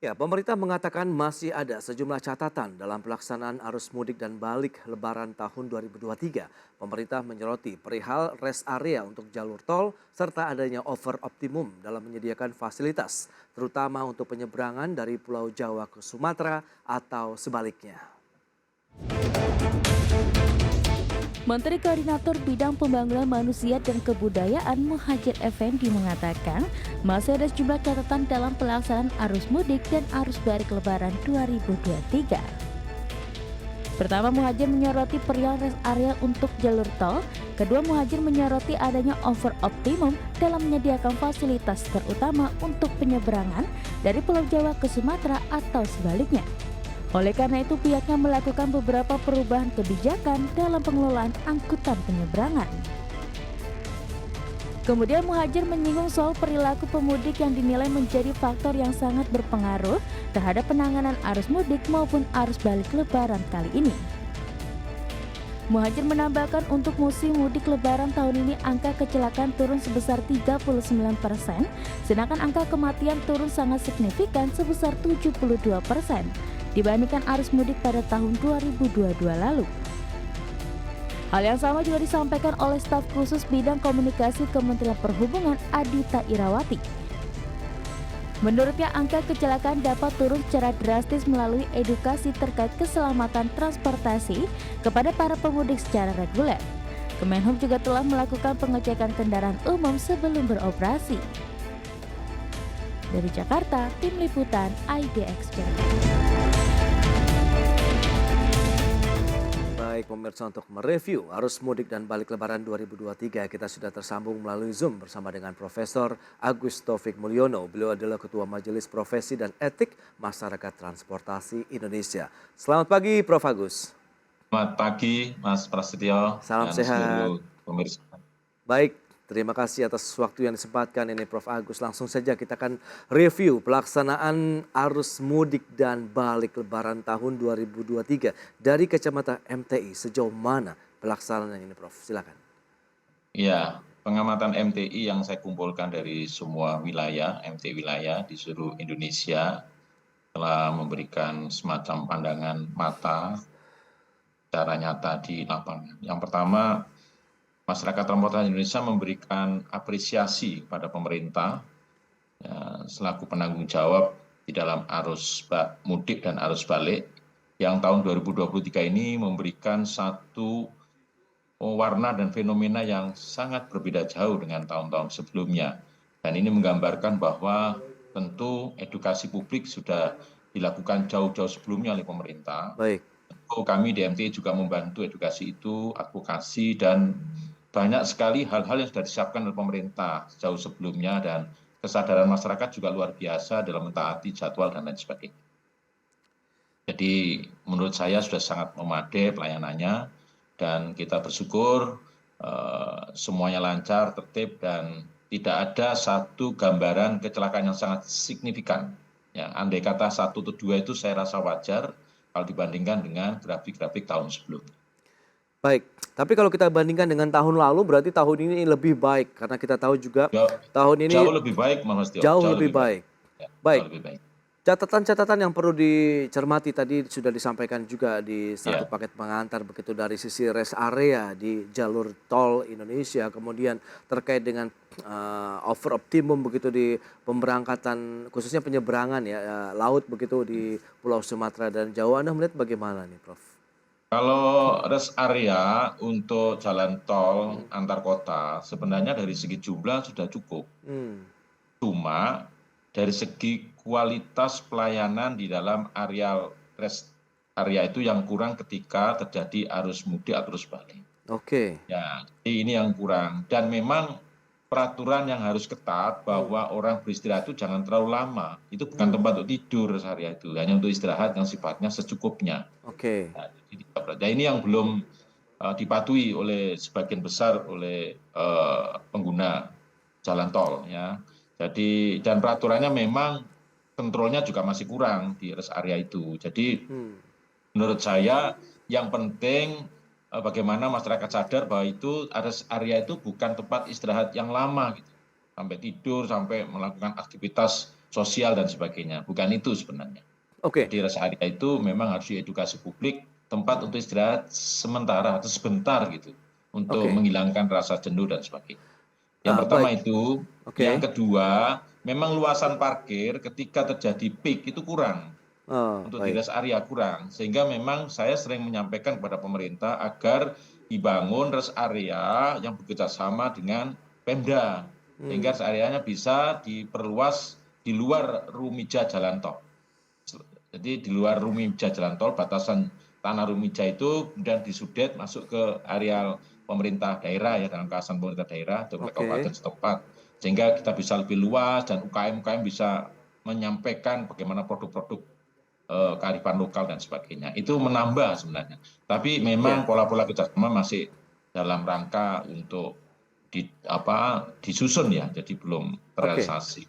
Ya, pemerintah mengatakan masih ada sejumlah catatan dalam pelaksanaan arus mudik dan balik Lebaran tahun 2023. Pemerintah menyoroti perihal rest area untuk jalur tol serta adanya over optimum dalam menyediakan fasilitas, terutama untuk penyeberangan dari Pulau Jawa ke Sumatera atau sebaliknya. Menteri Koordinator Bidang Pembangunan Manusia dan Kebudayaan Muhadjir Effendi mengatakan masih ada sejumlah catatan dalam pelaksanaan arus mudik dan arus balik Lebaran 2023. Pertama, Muhadjir menyoroti perihal rest area untuk jalur tol. Kedua, Muhadjir menyoroti adanya over optimum dalam menyediakan fasilitas terutama untuk penyeberangan dari Pulau Jawa ke Sumatera atau sebaliknya. Oleh karena itu, pihaknya melakukan beberapa perubahan kebijakan dalam pengelolaan angkutan penyeberangan. Kemudian Muhadjir menyinggung soal perilaku pemudik yang dinilai menjadi faktor yang sangat berpengaruh terhadap penanganan arus mudik maupun arus balik Lebaran kali ini. Muhadjir menambahkan untuk musim mudik Lebaran tahun ini angka kecelakaan turun sebesar 39%, sedangkan angka kematian turun sangat signifikan sebesar 72% dibandingkan arus mudik pada tahun 2022 lalu. Hal yang sama juga disampaikan oleh staf khusus bidang komunikasi Kementerian Perhubungan Adita Irawati. Menurutnya angka kecelakaan dapat turun secara drastis melalui edukasi terkait keselamatan transportasi kepada para pemudik secara reguler. Kemenhub juga telah melakukan pengecekan kendaraan umum sebelum beroperasi. Dari Jakarta, Tim Liputan IDX Jakarta. Baik pemirsa, untuk mereview arus mudik dan balik Lebaran 2023 kita sudah tersambung melalui Zoom bersama dengan Profesor Agus Taufik Mulyono. Beliau adalah Ketua Majelis Profesi dan Etik Masyarakat Transportasi Indonesia. Selamat pagi Prof. Agus. Selamat pagi Mas Prasetyo Salam dan sehat. seluruh pemirsa. Baik, terima kasih atas waktu yang disempatkan ini Prof. Agus. Langsung saja kita akan review pelaksanaan arus mudik dan balik Lebaran tahun 2023 dari kacamata MTI. Sejauh mana pelaksanaan ini Prof? Silakan. Ya, pengamatan MTI yang saya kumpulkan dari semua wilayah, MTI wilayah di seluruh Indonesia telah memberikan semacam pandangan mata secara nyata di lapangan. Yang pertama, masyarakat transportasi Indonesia memberikan apresiasi pada pemerintah ya, selaku penanggung jawab di dalam arus mudik dan arus balik yang tahun 2023 ini memberikan satu warna dan fenomena yang sangat berbeda jauh dengan tahun-tahun sebelumnya. Dan ini menggambarkan bahwa tentu edukasi publik sudah dilakukan jauh-jauh sebelumnya oleh pemerintah. Baik. Kami di MTI juga membantu edukasi itu, advokasi, dan banyak sekali hal-hal yang sudah disiapkan oleh pemerintah jauh sebelumnya, dan kesadaran masyarakat juga luar biasa dalam mentaati jadwal dan lain sebagainya. Jadi menurut saya sudah sangat memadai pelayanannya, dan kita bersyukur semuanya lancar, tertib, dan tidak ada satu gambaran kecelakaan yang sangat signifikan. Ya, andai kata 1 atau 2 itu saya rasa wajar kalau dibandingkan dengan grafik-grafik tahun sebelumnya. Baik, tapi kalau kita bandingkan dengan tahun lalu berarti tahun ini lebih baik karena kita tahu juga tahun ini Jauh lebih baik, Mas Tio. jauh lebih baik. Ya, Baik. jauh lebih baik. Catatan-catatan yang perlu dicermati tadi sudah disampaikan juga di satu Ya. paket pengantar begitu dari sisi rest area di jalur tol Indonesia, kemudian terkait dengan over optimum begitu di pemberangkatan khususnya penyeberangan ya laut begitu di Pulau Sumatera dan Jawa. Anda melihat bagaimana nih Prof? Kalau rest area untuk jalan tol antar kota sebenarnya dari segi jumlah sudah cukup. Cuma dari segi kualitas pelayanan di dalam area rest area itu yang kurang ketika terjadi arus mudik atau arus balik. Oke. Ya, jadi ini yang kurang. Dan memang peraturan yang harus ketat bahwa orang beristirahat itu jangan terlalu lama. Itu bukan tempat untuk tidur rest area itu, hanya untuk istirahat yang sifatnya secukupnya. Oke. Nah, ini yang belum dipatuhi oleh sebagian besar oleh pengguna jalan tol ya. Jadi dan peraturannya memang kontrolnya juga masih kurang di rest area itu. Jadi menurut saya yang penting bagaimana masyarakat sadar bahwa itu rest area itu bukan tempat istirahat yang lama gitu. Sampai tidur, sampai melakukan aktivitas sosial dan sebagainya. Bukan itu sebenarnya. Oke. Jadi rest area itu memang harus diedukasi publik, tempat untuk istirahat sementara atau sebentar gitu, untuk Oke. menghilangkan rasa jenuh dan sebagainya. Yang pertama Baik. itu, Oke. yang kedua, memang luasan parkir ketika terjadi peak itu kurang. Oh, Untuk di baik. rest area kurang, sehingga memang saya sering menyampaikan kepada pemerintah agar dibangun rest area yang bekerja sama dengan Pemda, sehingga rest areanya bisa diperluas di luar rumija jalan tol. Jadi di luar rumija jalan tol, batasan tanah rumija itu kemudian disudet masuk ke areal pemerintah daerah ya, dalam kawasan pemerintah daerah atau Oke. kabupaten setempat, sehingga kita bisa lebih luas dan UKM-UKM bisa menyampaikan bagaimana produk-produk kearifan lokal dan sebagainya. Itu menambah sebenarnya. Tapi memang Ya. pola-pola kerjasama masih dalam rangka untuk disusun ya, jadi belum Oke. terrealisasi.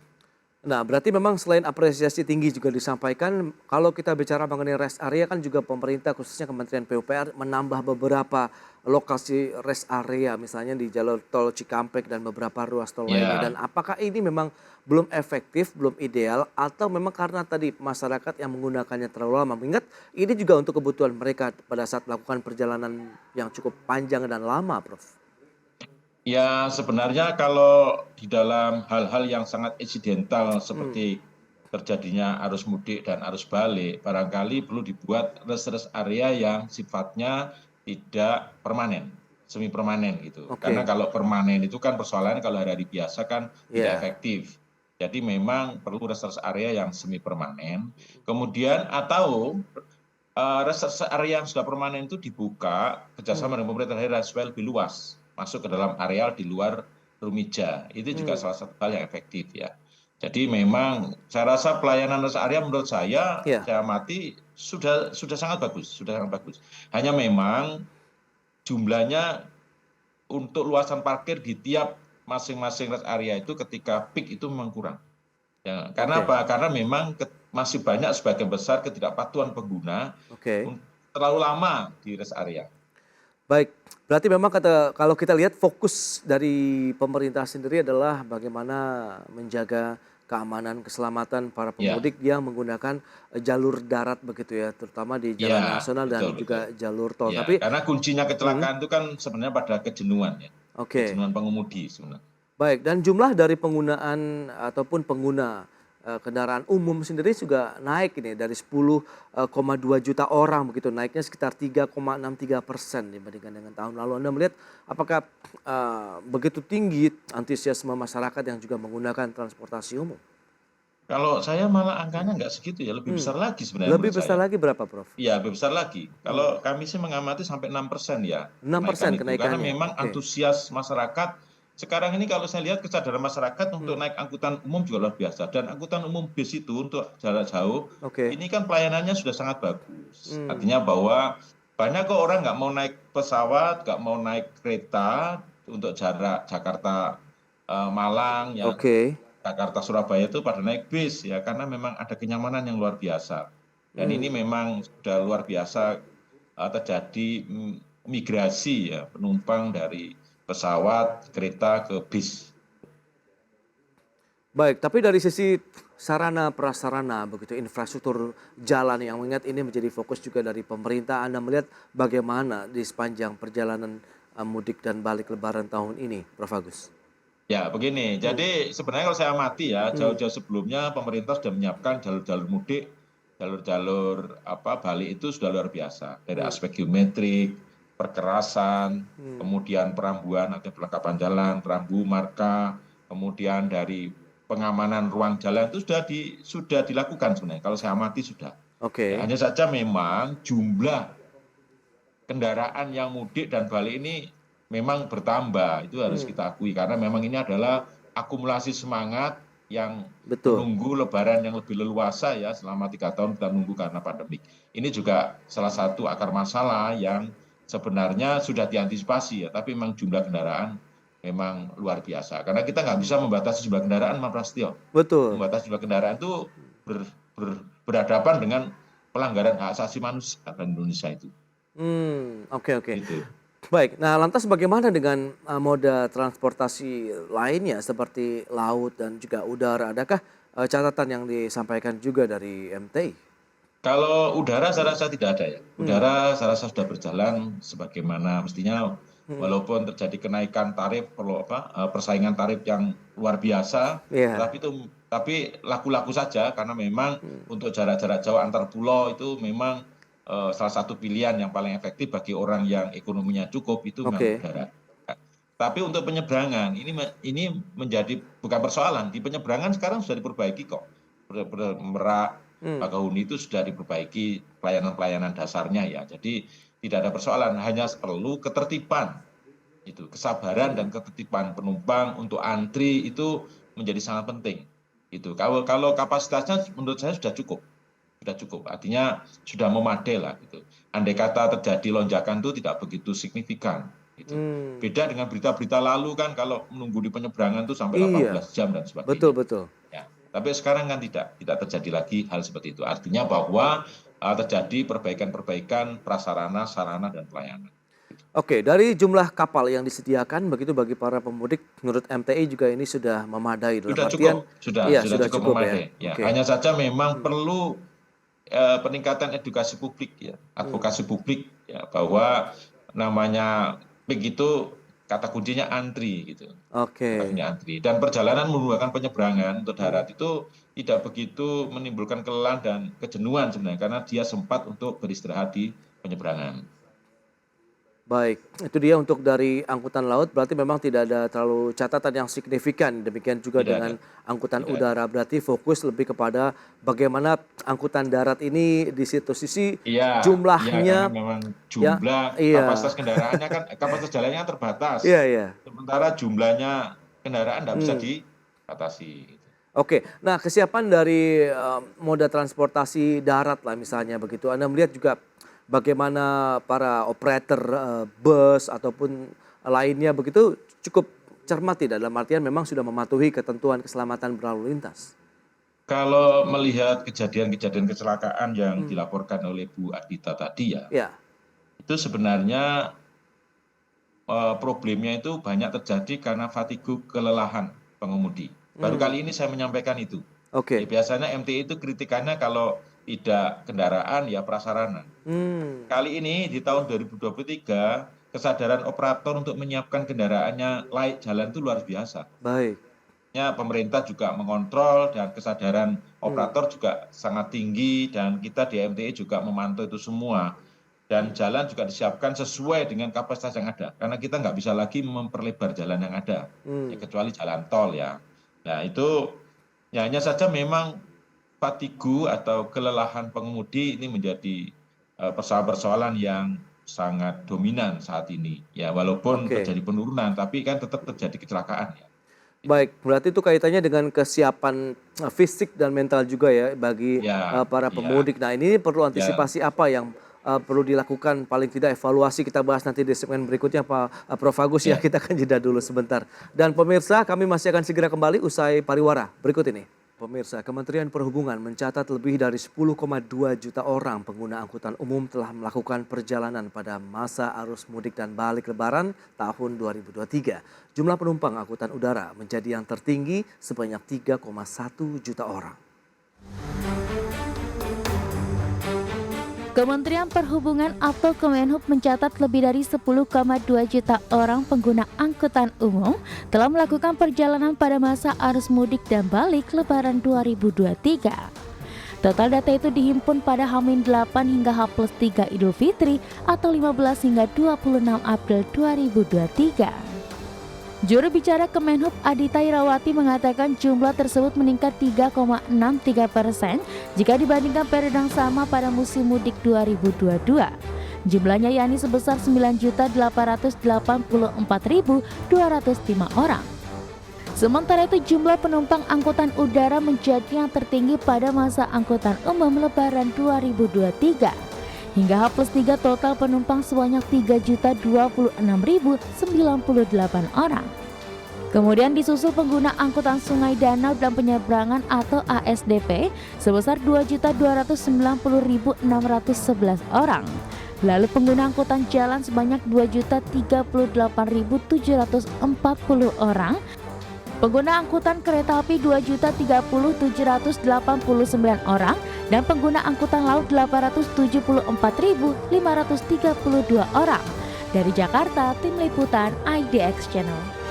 Nah, berarti memang selain apresiasi tinggi juga disampaikan, kalau kita bicara mengenai rest area kan juga pemerintah khususnya Kementerian PUPR menambah beberapa lokasi rest area misalnya di jalur tol Cikampek dan beberapa ruas tol lainnya. Dan Ya, apakah ini memang belum efektif, belum ideal atau memang karena tadi masyarakat yang menggunakannya terlalu lama? Mengingat ini juga untuk kebutuhan mereka pada saat melakukan perjalanan yang cukup panjang dan lama, Prof. ya sebenarnya kalau di dalam hal-hal yang sangat insidental seperti terjadinya arus mudik dan arus balik, barangkali perlu dibuat rest area yang sifatnya tidak permanen, semi permanen gitu. Karena Oke. kalau permanen itu kan persoalannya kalau hari-hari biasa kan tidak Ya. efektif. Jadi memang perlu rest area yang semi permanen. Kemudian atau rest area yang sudah permanen itu dibuka kerjasama dengan pemerintah daerah supaya lebih luas masuk ke dalam areal di luar rumija. Itu juga salah satu hal yang efektif ya. Jadi memang saya rasa pelayanan rest area menurut saya Ya. amati sudah sangat bagus, sudah sangat bagus. Hanya memang jumlahnya untuk luasan parkir di tiap masing-masing rest area itu ketika peak itu memang kurang. Ya, karena Oke. apa? Karena memang masih banyak sebagian besar ketidakpatuhan pengguna Oke. terlalu lama di rest area. Baik, berarti memang kalau kita lihat fokus dari pemerintah sendiri adalah bagaimana menjaga keamanan, keselamatan para Ya, pemudik yang menggunakan jalur darat begitu ya, terutama di jalan ya, nasional dan betul, betul. juga jalur tol. Ya, Tapi, karena kuncinya kecelakaan itu kan sebenarnya pada kejenuhan ya, oke, kejenuhan pengemudi sebenarnya. baik. Dan jumlah dari penggunaan ataupun pengguna kendaraan umum sendiri juga naik ini dari 10,2 juta orang begitu, naiknya sekitar 3,63% dibandingkan dengan tahun lalu. Anda melihat apakah begitu tinggi antusiasme masyarakat yang juga menggunakan transportasi umum? Kalau saya malah angkanya nggak segitu ya, lebih besar lagi sebenarnya Lebih menurut besar saya. lagi berapa, Prof? Iya, lebih besar lagi. Kalau kami sih mengamati sampai 6% ya Enam kenaikan persen itu. Karena kenaikannya. memang Oke. antusias masyarakat sekarang ini kalau saya lihat kesadaran masyarakat untuk naik angkutan umum juga luar biasa. Dan angkutan umum bis itu untuk jarak jauh, Oke. ini kan pelayanannya sudah sangat bagus. Artinya bahwa banyak kok orang nggak mau naik pesawat, nggak mau naik kereta untuk jarak Jakarta Malang, yang Oke. Jakarta Surabaya itu pada naik bis ya, karena memang ada kenyamanan yang luar biasa. Dan ini memang sudah luar biasa terjadi migrasi ya penumpang dari pesawat, kereta ke bis. Baik, tapi dari sisi sarana prasarana begitu, infrastruktur jalan yang mengingat ini menjadi fokus juga dari pemerintah, Anda melihat bagaimana di sepanjang perjalanan mudik dan balik lebaran tahun ini, Prof. Agus? Ya begini, jadi sebenarnya kalau saya amati ya jauh-jauh sebelumnya pemerintah sudah menyiapkan jalur-jalur mudik, jalur-jalur balik itu sudah luar biasa dari aspek geometrik, perkerasan, kemudian perambuan atau perlengkapan jalan, perambu, marka, kemudian dari pengamanan ruang jalan itu sudah dilakukan sebenarnya. Kalau saya amati sudah. Oke. Ya, hanya saja memang jumlah kendaraan yang mudik dan balik ini memang bertambah. Itu harus kita akui karena memang ini adalah akumulasi semangat yang Betul. menunggu lebaran yang lebih leluasa ya, selama 3 tahun kita menunggu karena pandemik. Ini juga salah satu akar masalah yang sebenarnya sudah diantisipasi ya, tapi memang jumlah kendaraan memang luar biasa. Karena kita nggak bisa membatasi jumlah kendaraan, Mas Prasetyo. Betul. Membatasi jumlah kendaraan itu berhadapan dengan pelanggaran hak asasi manusia di Indonesia itu. Oke. Gitu. Baik, nah lantas bagaimana dengan moda transportasi lainnya seperti laut dan juga udara? Adakah catatan yang disampaikan juga dari MTI? Kalau udara saya rasa tidak ada ya. Udara saya rasa sudah berjalan sebagaimana mestinya, walaupun terjadi kenaikan tarif, persaingan tarif yang luar biasa, Iya. tapi laku-laku saja karena memang untuk jarak-jarak jauh antar pulau itu memang salah satu pilihan yang paling efektif bagi orang yang ekonominya cukup itu memang Oke. udara. Tapi untuk penyeberangan ini menjadi bukan persoalan. Di penyeberangan sekarang sudah diperbaiki kok. Merak, Bakahuni itu sudah diperbaiki pelayanan-pelayanan dasarnya ya. Jadi tidak ada persoalan, hanya perlu ketertiban. Itu kesabaran dan ketertiban penumpang untuk antri itu menjadi sangat penting. Itu kalau kapasitasnya menurut saya sudah cukup. Sudah cukup. Artinya sudah memadai lah gitu. Andai kata terjadi lonjakan itu tidak begitu signifikan gitu. Beda dengan berita-berita lalu kan kalau menunggu di penyeberangan itu sampai 18 jam dan sebagainya. Betul. Ya, tapi sekarang kan tidak terjadi lagi hal seperti itu. Artinya bahwa terjadi perbaikan-perbaikan prasarana, sarana dan pelayanan. Oke, dari jumlah kapal yang disediakan begitu bagi para pemudik, menurut MTI juga ini sudah memadai dalam artian sudah cukup memadai. Ya. Oke. Hanya saja memang perlu peningkatan edukasi publik ya, advokasi publik ya, bahwa namanya begitu kata kuncinya antri gitu. Oke. Antri. Dan perjalanan menggunakan penyeberangan untuk darat itu tidak begitu menimbulkan kelelahan dan kejenuhan sebenarnya karena dia sempat untuk beristirahat di penyeberangan. Baik, itu dia untuk dari angkutan laut, berarti memang tidak ada terlalu catatan yang signifikan. Demikian juga dengan angkutan udara, berarti fokus lebih kepada bagaimana angkutan darat ini di situ sisi jumlahnya. Iya, memang jumlah kapasitas kendaraannya kan, kapasitas jalannya terbatas. Iya. Sementara jumlahnya kendaraan tidak bisa diatasi. Oke, nah kesiapan dari moda transportasi darat lah misalnya begitu, Anda melihat juga bagaimana para operator bus ataupun lainnya begitu cukup cermat tidak, dalam artian memang sudah mematuhi ketentuan keselamatan berlalu lintas? Kalau melihat kejadian-kejadian kecelakaan yang dilaporkan oleh Bu Adita tadi ya, itu sebenarnya problemnya itu banyak terjadi karena fatigu, kelelahan pengemudi. Baru kali ini saya menyampaikan itu. Oke. Ya, biasanya MTI itu kritikannya kalau tidak kendaraan ya prasarana. Kali ini di tahun 2023 kesadaran operator untuk menyiapkan kendaraannya layak jalan itu luar biasa. Baik. Ya, pemerintah juga mengontrol dan kesadaran operator juga sangat tinggi dan kita di MTI juga memantau itu semua. Dan jalan juga disiapkan sesuai dengan kapasitas yang ada. Karena kita nggak bisa lagi memperlebar jalan yang ada, ya, kecuali jalan tol ya. Nah itu ya hanya saja memang fatigu atau kelelahan pengemudi ini menjadi persoalan-persoalan yang sangat dominan saat ini. Ya walaupun terjadi penurunan, tapi kan tetap terjadi kecelakaan ya. Baik, berarti itu kaitannya dengan kesiapan fisik dan mental juga ya bagi para pemudik. Nah ini perlu antisipasi apa yang perlu dilakukan, paling tidak evaluasi kita bahas nanti di segmen berikutnya Pak Prof Agus ya. Kita akan jeda dulu sebentar. Dan pemirsa, kami masih akan segera kembali usai pariwara berikut ini. Pemirsa, Kementerian Perhubungan mencatat lebih dari 10,2 juta orang pengguna angkutan umum telah melakukan perjalanan pada masa arus mudik dan balik lebaran tahun 2023. Jumlah penumpang angkutan udara menjadi yang tertinggi sebanyak 3,1 juta orang. Kementerian Perhubungan atau Kemenhub mencatat lebih dari 10,2 juta orang pengguna angkutan umum telah melakukan perjalanan pada masa arus mudik dan balik Lebaran 2023. Total data itu dihimpun pada H-8 hingga H+3 Idul Fitri atau 15 hingga 26 April 2023. Juru bicara Kemenhub Adita Irawati mengatakan jumlah tersebut meningkat 3,63% jika dibandingkan periode yang sama pada musim mudik 2022. Jumlahnya yakni sebesar 9.884.205 orang. Sementara itu jumlah penumpang angkutan udara menjadi yang tertinggi pada masa angkutan umum Lebaran 2023. Hingga H+3 total penumpang sebanyak 3.026.098 orang. Kemudian disusul pengguna angkutan sungai danau dan penyeberangan atau ASDP sebesar 2.290.611 orang. Lalu pengguna angkutan jalan sebanyak 2.038.740 orang. Pengguna angkutan kereta api 2.030.789 orang dan pengguna angkutan laut 874.532 orang. Dari Jakarta, Tim Liputan IDX Channel.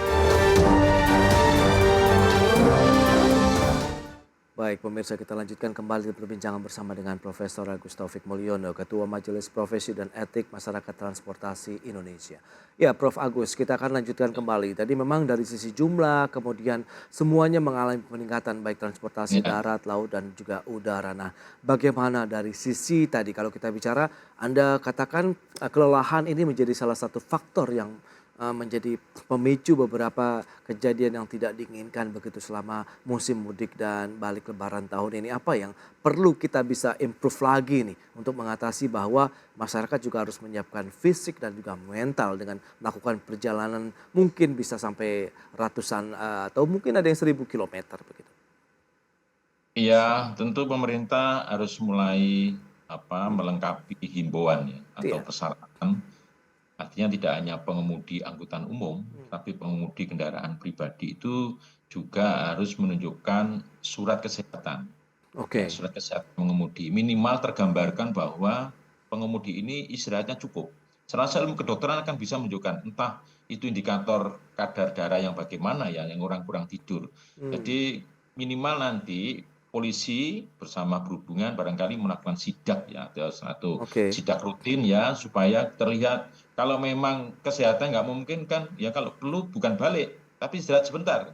Baik pemirsa, kita lanjutkan kembali perbincangan bersama dengan Profesor Agus Taufik Mulyono, Ketua Majelis Profesi dan Etik Masyarakat Transportasi Indonesia. Ya Prof. Agus, kita akan lanjutkan kembali. Tadi memang dari sisi jumlah, kemudian semuanya mengalami peningkatan baik transportasi darat, laut dan juga udara. Nah bagaimana dari sisi tadi kalau kita bicara, Anda katakan kelelahan ini menjadi salah satu faktor yang menjadi pemicu beberapa kejadian yang tidak diinginkan begitu selama musim mudik dan balik lebaran tahun ini. Apa yang perlu kita bisa improve lagi nih untuk mengatasi bahwa masyarakat juga harus menyiapkan fisik dan juga mental dengan melakukan perjalanan mungkin bisa sampai ratusan atau mungkin ada yang 1.000 kilometer begitu. Iya, tentu pemerintah harus mulai melengkapi himbauan ya, atau Iya. persyaratan. Artinya tidak hanya pengemudi angkutan umum, tapi pengemudi kendaraan pribadi itu juga harus menunjukkan surat kesehatan. Oke. Surat kesehatan pengemudi. Minimal tergambarkan bahwa pengemudi ini istirahatnya cukup. Serasa ilmu kedokteran akan bisa menunjukkan entah itu indikator kadar darah yang bagaimana ya, yang orang kurang tidur. Jadi minimal nanti polisi bersama perhubungan barangkali melakukan sidak ya, atau Oke. sidak rutin ya, supaya terlihat kalau memang kesehatan nggak memungkinkan ya, kalau perlu bukan balik tapi istirahat sebentar,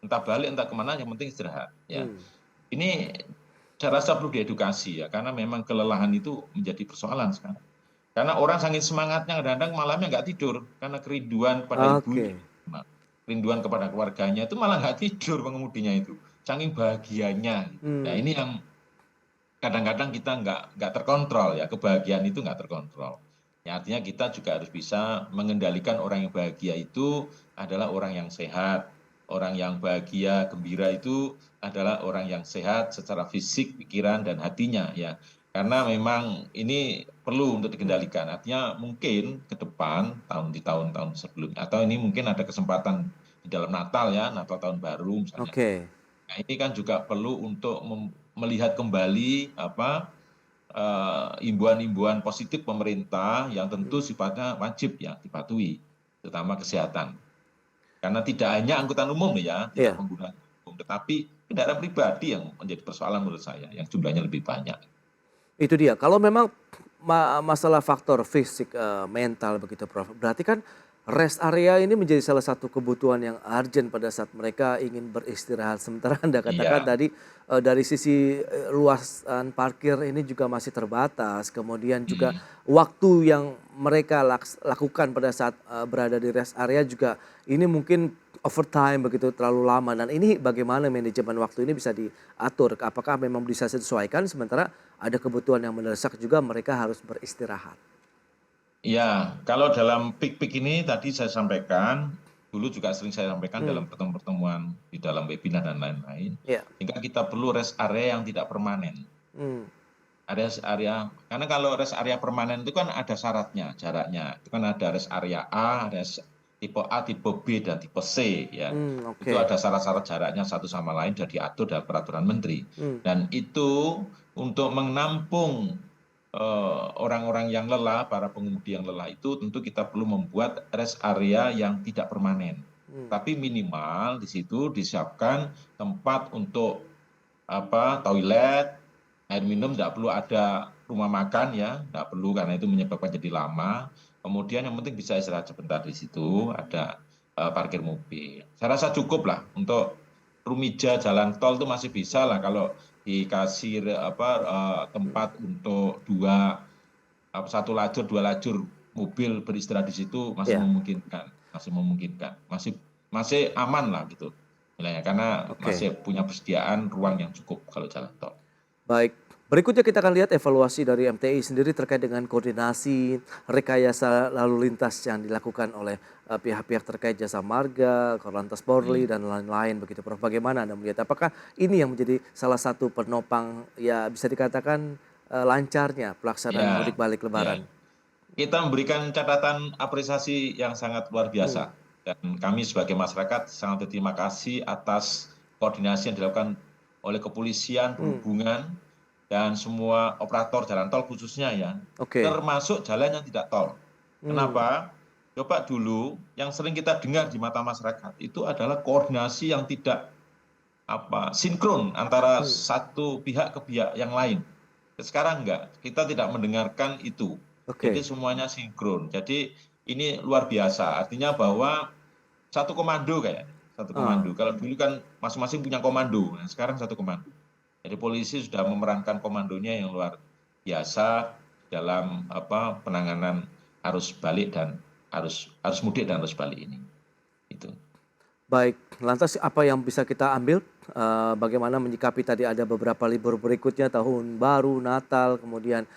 entah balik entah kemana, yang penting istirahat ya. Ini saya rasa perlu diedukasi ya, karena memang kelelahan itu menjadi persoalan sekarang. Karena orang saking semangatnya kadang-kadang malamnya nggak tidur karena kerinduan pada ibunya, kerinduan kepada keluarganya, itu malah nggak tidur pengemudinya itu, saking bahagianya. Nah ini yang kadang-kadang kita nggak terkontrol ya, kebahagiaan itu nggak terkontrol. Ya, artinya kita juga harus bisa mengendalikan orang yang bahagia itu adalah orang yang sehat. Orang yang bahagia, gembira itu adalah orang yang sehat secara fisik, pikiran, dan hatinya ya. Karena memang ini perlu untuk dikendalikan. Artinya mungkin ke depan, di tahun-tahun sebelumnya, atau ini mungkin ada kesempatan di dalam Natal ya, Natal tahun baru misalnya. Nah ini kan juga perlu untuk melihat kembali himbauan-himbauan positif pemerintah yang tentu sifatnya wajib ya dipatuhi, terutama kesehatan. Karena tidak hanya angkutan umum ya, tidak menggunakan umum, tetapi kendaraan pribadi yang menjadi persoalan menurut saya, yang jumlahnya lebih banyak. Itu dia, kalau memang masalah faktor fisik, mental begitu Prof, berarti kan rest area ini menjadi salah satu kebutuhan yang urgent pada saat mereka ingin beristirahat. Sementara Anda katakan tadi dari sisi luasan parkir ini juga masih terbatas. Kemudian juga waktu yang mereka lakukan pada saat berada di rest area juga ini mungkin overtime begitu, terlalu lama. Dan ini bagaimana manajemen waktu ini bisa diatur? Apakah memang bisa disesuaikan sementara ada kebutuhan yang mendesak juga mereka harus beristirahat? Ya, kalau dalam peak-peak ini tadi saya sampaikan, dulu juga sering saya sampaikan dalam pertemuan-pertemuan di dalam webinar dan lain-lain, hingga kita perlu rest area yang tidak permanen. Rest area, karena kalau rest area permanen itu kan ada syaratnya, jaraknya. Itu kan ada rest area A, rest tipe A, tipe B, dan tipe C ya. Itu ada syarat-syarat jaraknya satu sama lain sudah diatur dalam peraturan menteri. Dan itu untuk menampung orang-orang yang lelah, para pengemudi yang lelah itu tentu kita perlu membuat rest area yang tidak permanen. Tapi minimal di situ disiapkan tempat untuk toilet, air minum, tidak perlu ada rumah makan ya, tidak perlu karena itu menyebabkan jadi lama. Kemudian yang penting bisa istirahat sebentar di situ, ada parkir mobil. Saya rasa cukup lah untuk Rumija jalan tol itu masih bisa lah kalau dikasih tempat untuk satu lajur, dua lajur mobil beristirahat di situ masih memungkinkan, masih aman lah gitu, karena masih punya persediaan ruang yang cukup kalau jalan tol. Baik, berikutnya kita akan lihat evaluasi dari MTI sendiri terkait dengan koordinasi rekayasa lalu lintas yang dilakukan oleh pihak-pihak terkait Jasa Marga, Korlantas Polri dan lain-lain begitu Prof. Bagaimana Anda melihat? Apakah ini yang menjadi salah satu penopang ya bisa dikatakan lancarnya pelaksanaan mudik balik lebaran? Kita memberikan catatan apresiasi yang sangat luar biasa Dan kami sebagai masyarakat sangat berterima kasih atas koordinasi yang dilakukan oleh kepolisian, perhubungan, dan semua operator jalan tol khususnya ya, Oke. termasuk jalan yang tidak tol. Kenapa? Coba dulu yang sering kita dengar di mata masyarakat itu adalah koordinasi yang tidak sinkron antara satu pihak ke pihak yang lain. Sekarang enggak, kita tidak mendengarkan itu. Oke. Jadi semuanya sinkron. Jadi ini luar biasa. Artinya bahwa satu komando kayaknya, satu komando. Kalau dulu kan masing-masing punya komando, nah sekarang satu komando. Jadi polisi sudah memerankan komandonya yang luar biasa dalam penanganan arus balik dan arus mudik dan arus balik ini. Itu. Baik, lantas apa yang bisa kita ambil? Bagaimana menyikapi tadi ada beberapa libur berikutnya, tahun baru, Natal, kemudian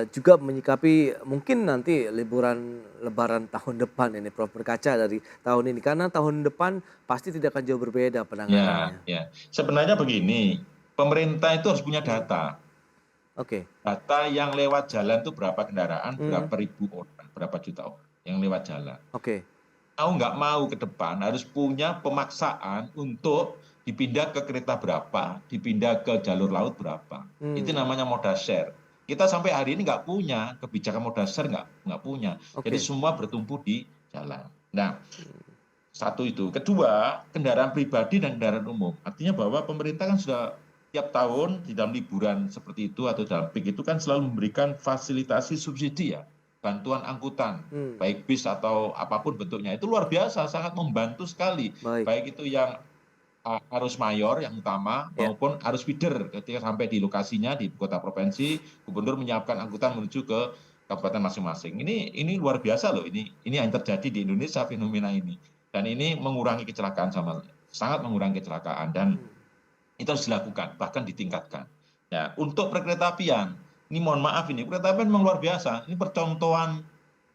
juga menyikapi mungkin nanti liburan Lebaran tahun depan ini, Prof, berkaca dari tahun ini. Karena tahun depan pasti tidak akan jauh berbeda penanganannya. Ya. Sebenarnya begini, pemerintah itu harus punya data. Oke. Data yang lewat jalan itu berapa kendaraan, berapa ribu orang, berapa juta orang yang lewat jalan. Oke. Mau nggak mau ke depan harus punya pemaksaan untuk dipindah ke kereta berapa, dipindah ke jalur laut berapa. Itu namanya moda share. Kita sampai hari ini nggak punya kebijakan moda share, nggak punya. Jadi semua bertumpu di jalan. Nah, satu itu. Kedua, kendaraan pribadi dan kendaraan umum. Artinya bahwa pemerintah kan sudah tiap tahun di dalam liburan seperti itu atau dalam peak itu kan selalu memberikan fasilitasi subsidi ya. Bantuan angkutan, baik bis atau apapun bentuknya, itu luar biasa, sangat membantu sekali. Baik itu yang arus mayor yang utama maupun arus feeder ketika sampai di lokasinya di kota provinsi, gubernur menyiapkan angkutan menuju ke kabupaten masing-masing. Ini luar biasa loh, ini yang terjadi di Indonesia fenomena ini. Dan ini mengurangi kecelakaan sangat mengurangi kecelakaan dan itu harus dilakukan, bahkan ditingkatkan. Ya, untuk perkeretaapian, ini mohon maaf ini, perkeretaapian memang luar biasa. Ini percontohan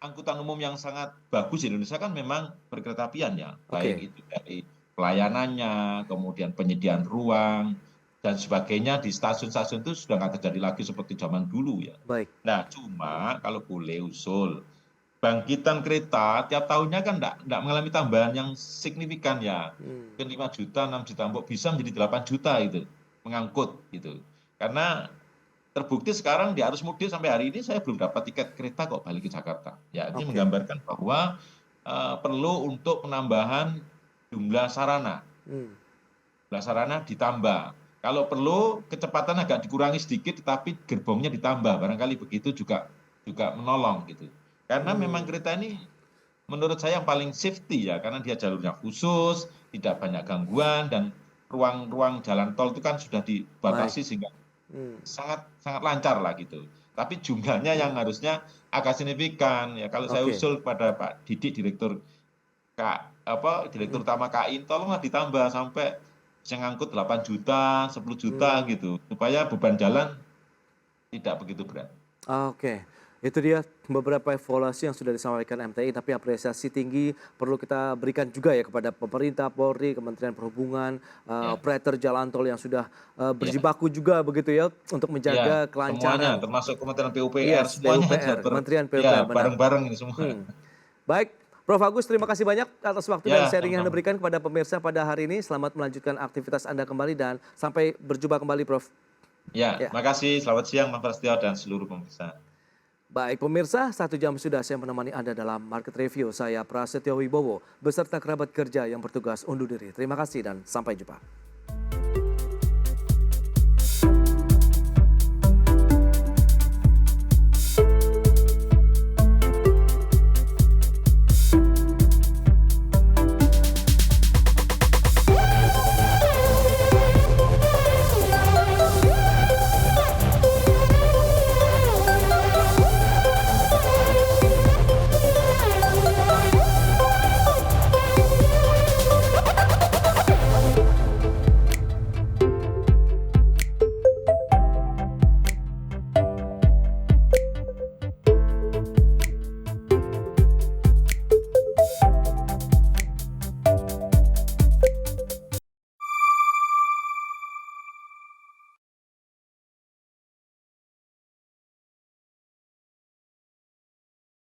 angkutan umum yang sangat bagus di Indonesia kan memang perkeretaapian ya. Baik itu dari pelayanannya, kemudian penyediaan ruang, dan sebagainya di stasiun-stasiun itu sudah nggak terjadi lagi seperti zaman dulu ya. Nah, cuma kalau boleh usul, bangkitan kereta tiap tahunnya kan enggak mengalami tambahan yang signifikan ya. Mungkin 5 juta, 6 juta, bisa menjadi 8 juta itu mengangkut gitu. Karena terbukti sekarang di arus mudik sampai hari ini saya belum dapat tiket kereta kok balik ke Jakarta. Ya, ini menggambarkan bahwa perlu untuk penambahan jumlah sarana. Jumlah sarana ditambah. Kalau perlu kecepatan agak dikurangi sedikit tetapi gerbongnya ditambah. Barangkali begitu juga menolong gitu. Karena memang kereta ini menurut saya yang paling safety ya, karena dia jalurnya khusus, tidak banyak gangguan, dan ruang-ruang jalan tol itu kan sudah dibatasi sehingga sangat lancar lah gitu. Tapi jumlahnya yang harusnya agak signifikan ya. Kalau saya usul pada Pak Didik, Direktur Utama KAI, tolonglah ditambah sampai bisa ngangkut 8 juta, 10 juta gitu, supaya beban jalan tidak begitu berat. Oke. Itu dia beberapa evaluasi yang sudah disampaikan MTI, tapi apresiasi tinggi perlu kita berikan juga ya kepada pemerintah, Polri, Kementerian Perhubungan, operator jalan tol yang sudah berjibaku juga begitu ya untuk menjaga kelancaran. Semuanya, termasuk Kementerian PUPR, semuanya Kementerian PUPR, bareng-bareng ini semua. Baik, Prof. Agus, terima kasih banyak atas waktu dan sharing yang Anda berikan kepada pemirsa pada hari ini. Selamat melanjutkan aktivitas Anda kembali dan sampai berjumpa kembali, Prof. Ya, makasih. Selamat siang, Mas Prasetyo dan seluruh pemirsa. Baik pemirsa, 1 jam sudah saya menemani Anda dalam Market Review. Saya Prasetyo Wibowo beserta kerabat kerja yang bertugas undur diri. Terima kasih dan sampai jumpa.